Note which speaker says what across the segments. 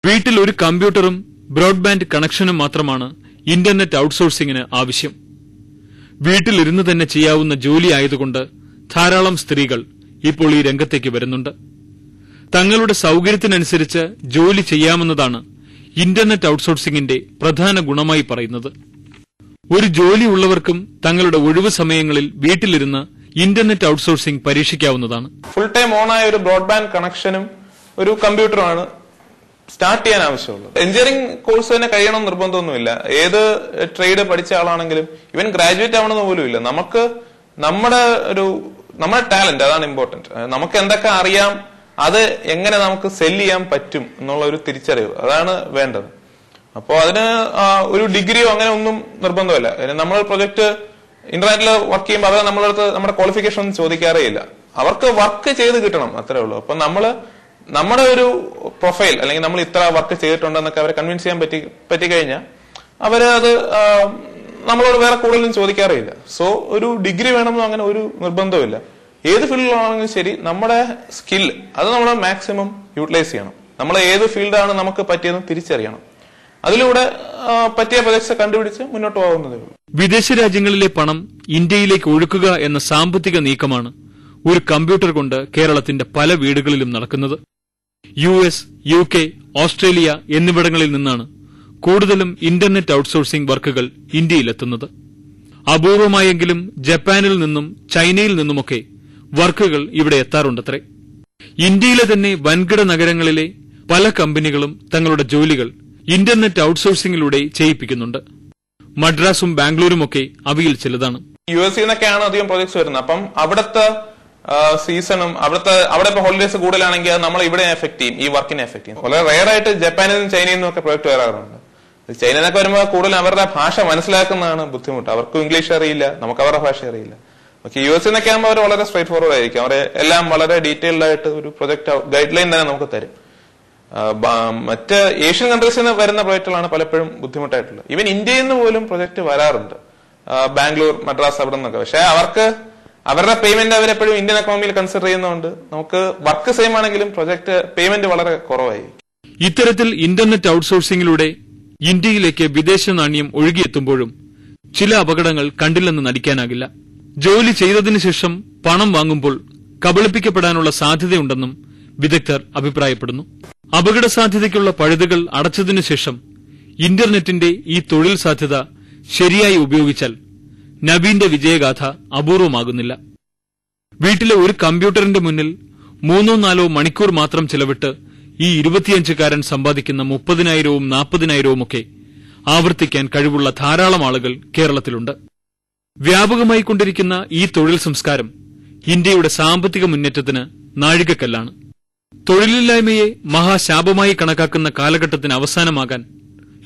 Speaker 1: വീട്ടിൽ ഒരു കമ്പ്യൂട്ടറും ബ്രോഡ്ബാൻഡ് കണക്ഷനും മാത്രമാണ് ഇന്റർനെറ്റ് ഔട്ട്സോഴ്സിംഗിന് ആവശ്യം. വീട്ടിലിരുന്ന് തന്നെ ചെയ്യാവുന്ന ജോലി ആയതുകൊണ്ട് ധാരാളം സ്ത്രീകൾ ഇപ്പോൾ ഈ രംഗത്തേക്ക് വരുന്നുണ്ട്. തങ്ങളുടെ സൌകര്യത്തിനനുസരിച്ച് ജോലി ചെയ്യാമെന്നതാണ് ഇന്റർനെറ്റ് ഔട്ട്സോഴ്സിംഗിന്റെ പ്രധാന ഗുണമായി പറയുന്നത്. ഒരു ജോലി ഉള്ളവർക്കും തങ്ങളുടെ ഒഴിവു സമയങ്ങളിൽ വീട്ടിലിരുന്ന് ഇന്റർനെറ്റ് ഔട്ട്സോഴ്സിംഗ് പരീക്ഷിക്കാവുന്നതാണ്.
Speaker 2: ഫുൾ ടൈം ഓണായ ഒരു ബ്രോഡ്ബാൻഡ് കണക്ഷനും ഒരു കമ്പ്യൂട്ടറുമാണ് സ്റ്റാർട്ട് ചെയ്യാൻ ആവശ്യമുള്ളത്. എഞ്ചിനീയറിംഗ് കോഴ്സ് തന്നെ കഴിയണം നിർബന്ധമൊന്നുമില്ല. ഏത് ട്രേഡ് പഠിച്ച ആളാണെങ്കിലും ഈവൻ ഗ്രാജുവേറ്റ് ആവണമെന്ന് പോലും ഇല്ല. നമുക്ക് നമ്മുടെ ടാലന്റ് അതാണ് ഇമ്പോർട്ടന്റ്. നമുക്ക് എന്തൊക്കെ അറിയാം, അത് എങ്ങനെ നമുക്ക് സെല് ചെയ്യാൻ പറ്റും എന്നുള്ള ഒരു തിരിച്ചറിവ്, അതാണ് വേണ്ടത്. അപ്പോ അതിന് ഒരു ഡിഗ്രിയോ അങ്ങനെ ഒന്നും നിർബന്ധമല്ല. നമ്മൾ പ്രൊജക്ട് ഇന്റർനെറ്റിൽ വർക്ക് ചെയ്യുമ്പോൾ അവർ നമ്മളടുത്ത് നമ്മുടെ ക്വാളിഫിക്കേഷൻ ഒന്നും ചോദിക്കാറേ ഇല്ല. അവർക്ക് വർക്ക് ചെയ്ത് കിട്ടണം, അത്രേ ഉള്ളൂ. അപ്പൊ നമ്മുടെ ഒരു പ്രൊഫൈൽ അല്ലെങ്കിൽ നമ്മൾ ഇത്ര വർക്ക് ചെയ്തിട്ടുണ്ടെന്നൊക്കെ അവരെ കൺവിൻസ് ചെയ്യാൻ പറ്റിക്കഴിഞ്ഞാൽ അവര് അത് നമ്മളോട് വേറെ കൂടുതലൊന്നും ചോദിക്കാറില്ല. സോ ഒരു ഡിഗ്രി വേണമെന്നോ അങ്ങനെ ഒരു നിർബന്ധമില്ല. ഏത് ഫീൽഡിലാണെങ്കിലും ശരി, നമ്മുടെ സ്കിൽ അത് നമ്മൾ മാക്സിമം യൂട്ടിലൈസ് ചെയ്യണം. നമ്മൾ ഏത് ഫീൽഡാണ് നമുക്ക് പറ്റിയതെന്ന് തിരിച്ചറിയണം. അതിലൂടെ പറ്റിയ പ്രൊജക്ട്സ് കണ്ടുപിടിച്ച് മുന്നോട്ട് പോകുന്നതേ ഉള്ളൂ.
Speaker 1: വിദേശ രാജ്യങ്ങളിലെ പണം ഇന്ത്യയിലേക്ക് ഒഴുക്കുക എന്ന സാമ്പത്തിക നീക്കമാണ് ഒരു കമ്പ്യൂട്ടർ കൊണ്ട് കേരളത്തിന്റെ പല വീടുകളിലും നടക്കുന്നത്. US, UK, ഓസ്ട്രേലിയ എന്നിവിടങ്ങളിൽ നിന്നാണ് കൂടുതലും ഇന്റർനെറ്റ് ഔട്ട്സോഴ്സിംഗ് വർക്കുകൾ ഇന്ത്യയിലെത്തുന്നത്. അപൂർവമായെങ്കിലും ജപ്പാനിൽ നിന്നും ചൈനയിൽ നിന്നുമൊക്കെ വർക്കുകൾ ഇവിടെ എത്താറുണ്ടത്രേ. ഇന്ത്യയിലെ തന്നെ വൻകിട നഗരങ്ങളിലെ പല കമ്പനികളും തങ്ങളുടെ ജോലികൾ ഇന്റർനെറ്റ് ഔട്ട്സോഴ്സിംഗിലൂടെ ചെയ്യിപ്പിക്കുന്നുണ്ട്. മദ്രാസും ബാംഗ്ലൂരുമൊക്കെ അവയിൽ ചിലതാണ്.
Speaker 2: US നിന്നൊക്കെയാണ് അധികം പ്രൊജക്ട്സ് വരുന്നത്. അപ്പം അവിടുത്തെ സീസണും അവിടെ ഇപ്പൊ ഹോളിഡേസ് കൂടുതലാണെങ്കിൽ അത് നമ്മൾ ഇവിടെ എഫക്ട് ചെയ്യും, ഈ വർക്കിനെ എഫക്ട് ചെയ്യും. വളരെ റെയർ ആയിട്ട് ജപ്പാനിൽ നിന്നും ചൈനയിൽ നിന്നും ഒക്കെ പ്രൊജക്ട് വരാറുണ്ട്. ചൈനയിൽ നിന്നൊക്കെ വരുമ്പോൾ കൂടുതൽ അവരുടെ ഭാഷ മനസ്സിലാക്കുന്നതാണ് ബുദ്ധിമുട്ട്. അവർക്കും ഇംഗ്ലീഷ് അറിയില്ല, നമുക്ക് അവരുടെ ഭാഷ അറിയില്ല. പക്ഷെ US നിന്നൊക്കെ ആകുമ്പോൾ അവർ വളരെ സ്ട്രേറ്റ് ഫോർവേഡ് ആയിരിക്കും. അവരെ എല്ലാം വളരെ ഡീറ്റെയിൽഡ് ആയിട്ട് ഒരു പ്രൊജക്ട് ഗൈഡ് ലൈൻ തന്നെ നമുക്ക് തരും. മറ്റ് ഏഷ്യൻ കൺട്രീസിൽ നിന്ന് വരുന്ന പ്രൊജക്ടുകളാണ് പലപ്പോഴും ബുദ്ധിമുട്ടായിട്ടുള്ളത്. ഈവൻ ഇന്ത്യയിൽ നിന്ന് പോലും പ്രൊജക്ട് വരാറുണ്ട്, ബാംഗ്ലൂർ, മദ്രാസ് അവിടെ നിന്നൊക്കെ. പക്ഷെ അവരുടെ പേയ്മെന്റ് അവരെപ്പോഴും ഇന്ത്യൻ എക്കണോമിയിൽ കൺസിഡർ ചെയ്യുന്നതുകൊണ്ട് നമുക്ക് വർക്ക് സെയിം ആണെങ്കിലും പ്രൊജക്ട് പേയ്മെന്റ് വളരെ കുറവായി.
Speaker 1: ഇത്തരത്തിൽ ഇന്റർനെറ്റ് ഔട്ട്സോഴ്സിംഗിലൂടെ ഇന്ത്യയിലേക്ക് വിദേശ നാണ്യം ഒഴുകിയെത്തുമ്പോഴും ചില അപകടങ്ങൾ കണ്ടില്ലെന്ന് നടിക്കാനാകില്ല. ജോലി ചെയ്തതിനു ശേഷം പണം വാങ്ങുമ്പോൾ കബളിപ്പിക്കപ്പെടാനുള്ള സാധ്യതയുണ്ടെന്നും വിദഗ്ധർ അഭിപ്രായപ്പെടുന്നു. അപകട സാധ്യതയ്ക്കുള്ള പഴുതുകൾ അടച്ചതിനു ശേഷം ഇന്റർനെറ്റിന്റെ ഈ തൊഴിൽ സാധ്യത ശരിയായി ഉപയോഗിച്ചാൽ നബീന്റെ വിജയഗാഥ അപൂർവമാകുന്നില്ല. വീട്ടിലെ ഒരു കമ്പ്യൂട്ടറിന്റെ മുന്നിൽ 3-4 മണിക്കൂർ മാത്രം ചെലവിട്ട് ഈ 25-കാരൻ സമ്പാദിക്കുന്ന 30,000-വും 40,000-വും ഒക്കെ ആവർത്തിക്കാൻ കഴിവുള്ള ധാരാളം ആളുകൾ കേരളത്തിലുണ്ട്. വ്യാപകമായിക്കൊണ്ടിരിക്കുന്ന ഈ തൊഴിൽ സംസ്കാരം ഇന്ത്യയുടെ സാമ്പത്തിക മുന്നേറ്റത്തിന് നാഴികക്കല്ലാണ്. തൊഴിലില്ലായ്മയെ മഹാശാപമായി കണക്കാക്കുന്ന കാലഘട്ടത്തിന് അവസാനമാകാൻ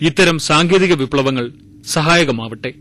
Speaker 1: ഇത്തരം സാങ്കേതിക വിപ്ലവങ്ങൾ സഹായകമാവട്ടെ.